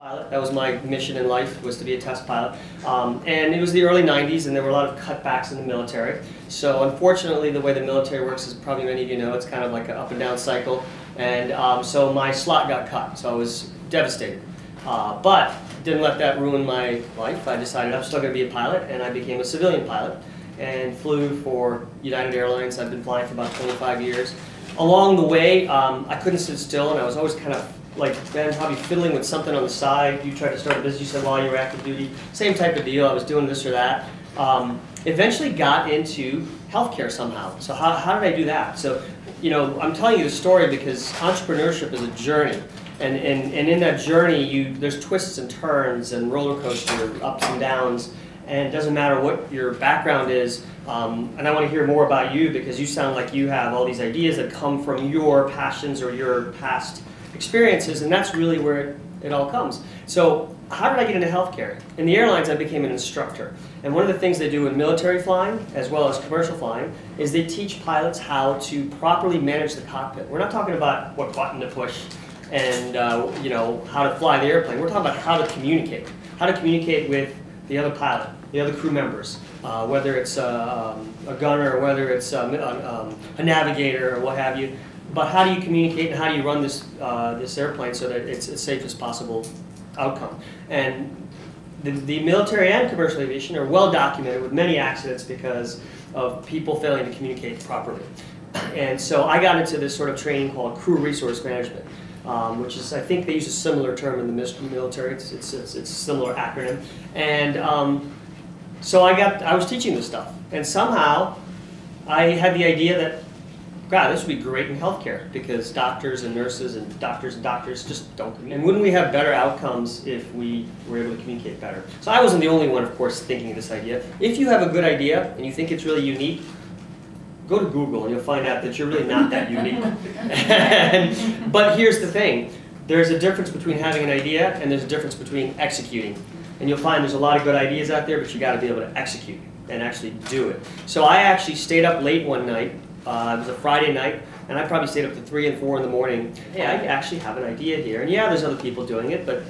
Pilot. That was my mission in life, was to be a test pilot. And it was the early 90s, and there were a lot of cutbacks in the military. So unfortunately, the way the military works, as probably many of you know, it's kind of like an up and down cycle. And so my slot got cut, so I was devastated. But didn't let that ruin my life. I decided I'm still going to be a pilot, and I became a civilian pilot and flew for United Airlines. I've been flying for about 25 years. Along the way, I couldn't sit still, and I was always kind of like, Ben, probably fiddling with something on the side. You tried to start a business, you said, while you were active duty. Same type of deal, I was doing this or that. Eventually got into healthcare somehow. So how did I do that? So, you know, I'm telling you the story because entrepreneurship is a journey. And in that journey, there's twists and turns and roller coaster ups and downs. And it doesn't matter what your background is. And I want to hear more about you because you sound like you have all these ideas that come from your passions or your past experiences, and that's really where it all comes. So how did I get into healthcare? In the airlines, I became an instructor. And one of the things they do in military flying, as well as commercial flying, is they teach pilots how to properly manage the cockpit. We're not talking about what button to push and you know, how to fly the airplane. We're talking about how to communicate with the other pilot, the other crew members, whether it's a gunner or whether it's a navigator or what have you. But how do you communicate and how do you run this this airplane so that it's as safe as possible outcome? And the military and commercial aviation are well documented with many accidents because of people failing to communicate properly. And so I got into this sort of training called crew resource management, which is, I think they use a similar term in the military. It's a similar acronym. And so I was teaching this stuff, and somehow I had the idea that, God, this would be great in healthcare because doctors and nurses and doctors just don't communicate. And wouldn't we have better outcomes if we were able to communicate better? So I wasn't the only one, of course, thinking of this idea. If you have a good idea and you think it's really unique, go to Google and you'll find out that you're really not that unique. But here's the thing. There's a difference between having an idea and there's a difference between executing. And you'll find there's a lot of good ideas out there, but you got to be able to execute and actually do it. So I actually stayed up late one night. It was a Friday night, and I probably stayed up to 3 and 4 in the morning. Hey, I actually have an idea here. And yeah, there's other people doing it, but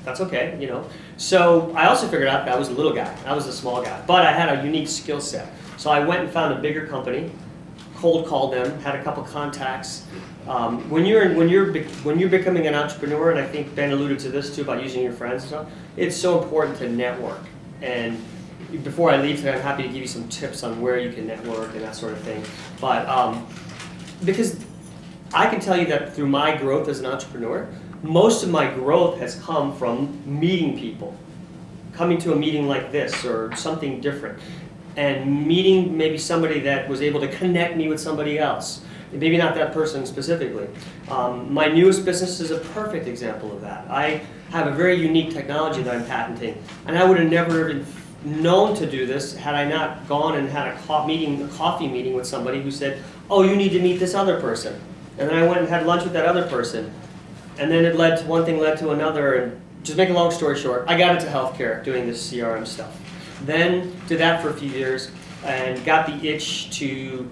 that's okay, you know. So I also figured out that I was a little guy. I was a small guy. But I had a unique skill set. So I went and found a bigger company, cold called them, had a couple contacts. When you're becoming an entrepreneur, and I think Ben alluded to this too about using your friends and stuff, it's so important to network. And before I leave today, I'm happy to give you some tips on where you can network and that sort of thing. But because I can tell you that through my growth as an entrepreneur, most of my growth has come from meeting people, coming to a meeting like this or something different, and meeting maybe somebody that was able to connect me with somebody else. Maybe not that person specifically. My newest business is a perfect example of that. I have a very unique technology that I'm patenting, and I would have never even known to do this had I not gone and had a coffee meeting with somebody who said, oh, you need to meet this other person. And then I went and had lunch with that other person. And then one thing led to another, and just make a long story short, I got into healthcare doing this CRM stuff. Then did that for a few years and got the itch to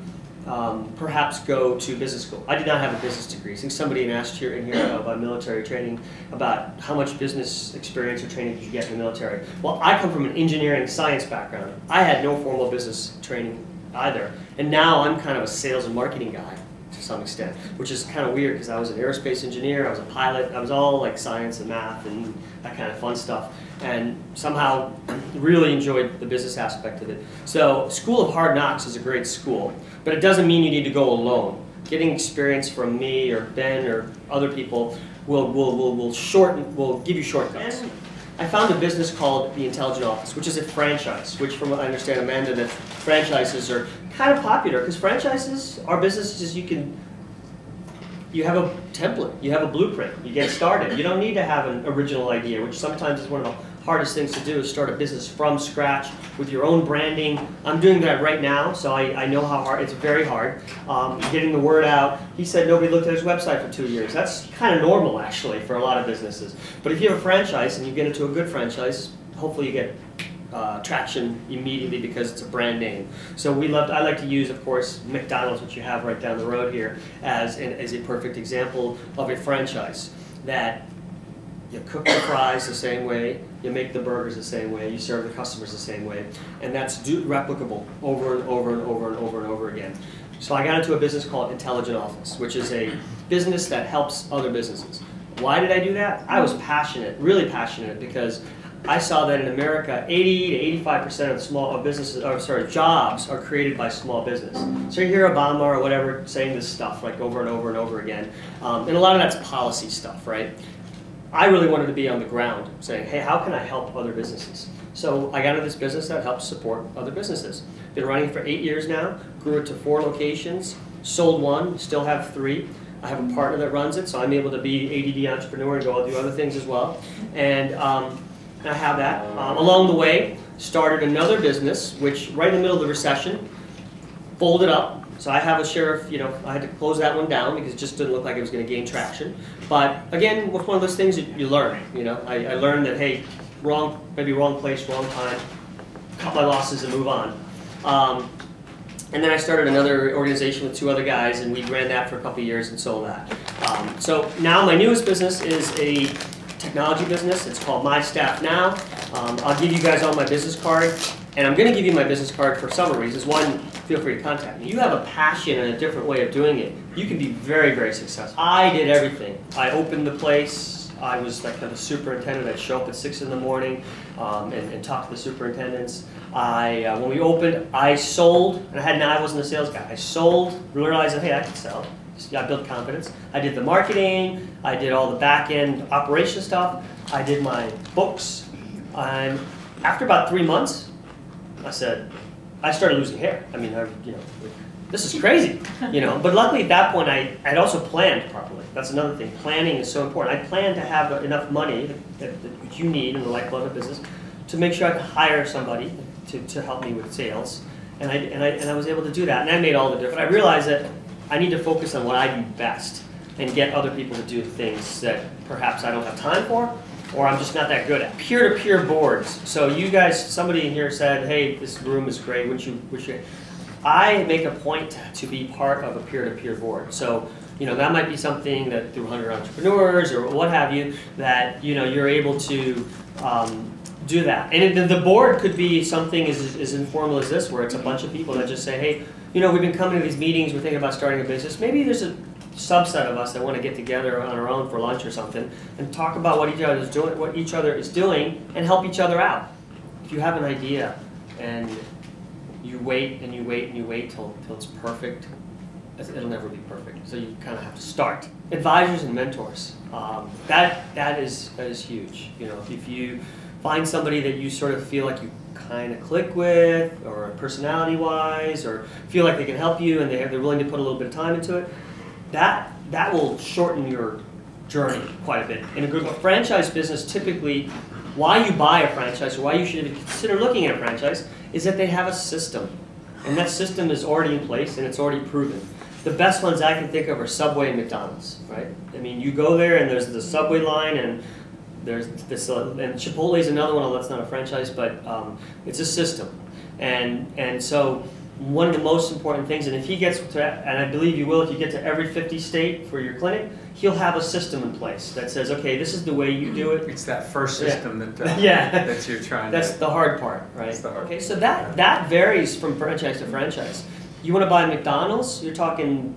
perhaps go to business school. I did not have a business degree. I think somebody had asked here about military training, about how much business experience or training did you get in the military. Well, I come from an engineering science background. I had no formal business training either. And now I'm kind of a sales and marketing guy to some extent, which is kind of weird because I was an aerospace engineer, I was a pilot, I was all like science and math and that kind of fun stuff. And somehow really enjoyed the business aspect of it. So School of Hard Knocks is a great school, but it doesn't mean you need to go alone. Getting experience from me or Ben or other people will give you shortcuts. And I found a business called the Intelligent Office, which is a franchise, which from what I understand, Amanda, that franchises are kind of popular because franchises are businesses you have a template, you have a blueprint, you get started. You don't need to have an original idea, which sometimes is one of the hardest things to do, is start a business from scratch with your own branding. I'm doing that right now, so I know how hard, it's very hard. Getting the word out. He said nobody looked at his website for 2 years. That's kind of normal, actually, for a lot of businesses. But if you have a franchise and you get into a good franchise, hopefully you get traction immediately because it's a brand name. So I like to use, of course, McDonald's, which you have right down the road here, as a perfect example of a franchise that You cook the fries the same way, you make the burgers the same way, you serve the customers the same way, and that's replicable over and over and over and over and over again. So I got into a business called Intelligent Office, which is a business that helps other businesses. Why did I do that? I was passionate, really passionate, because I saw that in America, 80 to 85% of small businesses, or sorry, jobs are created by small business. So you hear Obama or whatever saying this stuff like over and over and over again, and a lot of that's policy stuff, right? I really wanted to be on the ground saying, hey, how can I help other businesses? So I got into this business that helps support other businesses. Been running for 8 years now, grew it to 4 locations, sold 1, still have 3. I have a partner that runs it, so I'm able to be ADD entrepreneur and go out do other things as well. And I have that. Along the way, started another business, which right in the middle of the recession, folded up. So I have a share of, I had to close that one down because it just didn't look like it was going to gain traction. But again, it's one of those things that you learn. I learned that, hey, maybe wrong place, wrong time, cut my losses and move on. And then I started another organization with 2 other guys, and we ran that for a couple of years and sold that. So now my newest business is a technology business. It's called My Staff Now. I'll give you guys all my business card, and I'm going to give you my business card for several reasons. One, feel free to contact me. You have a passion and a different way of doing it. You can be very, very successful. I did everything. I opened the place. I was like the superintendent. I'd show up at 6 in the morning and talk to the superintendents. When we opened, I sold, and I wasn't a sales guy. I sold, realized that, hey, I can sell. I built confidence. I did the marketing. I did all the back-end operation stuff. I did my books. After about 3 months, I started losing hair. I mean, this is crazy, But luckily at that point, I'd also planned properly. That's another thing. Planning is so important. I planned to have enough money that you need in the lifeblood of business to make sure I could hire somebody to help me with sales, and I was able to do that, and that made all the difference. I realized that I need to focus on what I do best and get other people to do things that perhaps I don't have time for, or I'm just not that good at. Peer-to-peer boards. So you guys, somebody in here said, hey, this room is great, would you? I make a point to be part of a peer-to-peer board. So, that might be something that through 100 Entrepreneurs or what have you, that, you're able to do that. And the board could be something as informal as this, where it's a bunch of people that just say, hey, we've been coming to these meetings, we're thinking about starting a business. Maybe there's a subset of us that want to get together on our own for lunch or something and talk about what each other is doing and help each other out. If you have an idea and you wait and you wait and you wait till it's perfect, it'll never be perfect. So you kind of have to start. Advisors and mentors. That is huge. If you find somebody that you sort of feel like you kind of click with, or personality-wise, or feel like they can help you and they're willing to put a little bit of time into it, that will shorten your journey quite a bit. In a franchise business, typically, why you buy a franchise or why you should consider looking at a franchise is that they have a system. And that system is already in place and it's already proven. The best ones I can think of are Subway and McDonald's, right? I mean, you go there and there's the Subway line and there's this, and Chipotle is another one, although that's not a franchise, but it's a system. And so one of the most important things, and if he gets to, and I believe you will, if you get to every 50 state for your clinic, he'll have a system in place that says, okay, this is the way you do it. It's that first system that you're trying That's the hard part, right? That's the hard okay, so that varies from franchise to franchise. You want to buy McDonald's, you're talking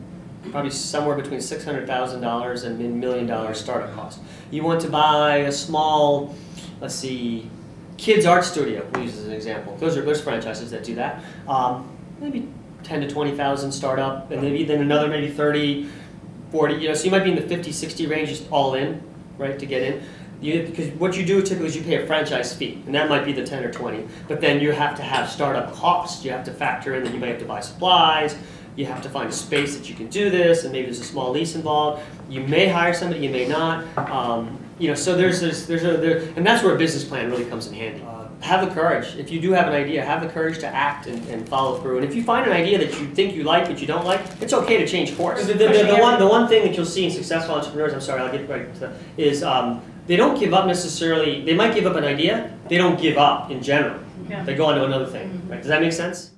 probably somewhere between $600,000 and $1 million startup cost. You want to buy a small, let's see, kids art studio, we'll use as an example. There's franchises that do that. Maybe 10 to 20,000 startup, and then another maybe 30, 40, so you might be in the 50, 60 range just all in, right, to get in. Because what you do typically is you pay a franchise fee, and that might be the 10 or 20, but then you have to have startup costs. You have to factor in that you might have to buy supplies, you have to find a space that you can do this, and maybe there's a small lease involved. You may hire somebody, you may not. So and that's where a business plan really comes in handy. Have the courage. If you do have an idea, have the courage to act and follow through. And if you find an idea that you think you like but you don't like, it's okay to change course. The one thing that you'll see in successful entrepreneurs, I'm sorry, I'll get right to that, is they don't give up necessarily. They might give up an idea. They don't give up in general. Yeah. They go on to another thing. Right? Does that make sense?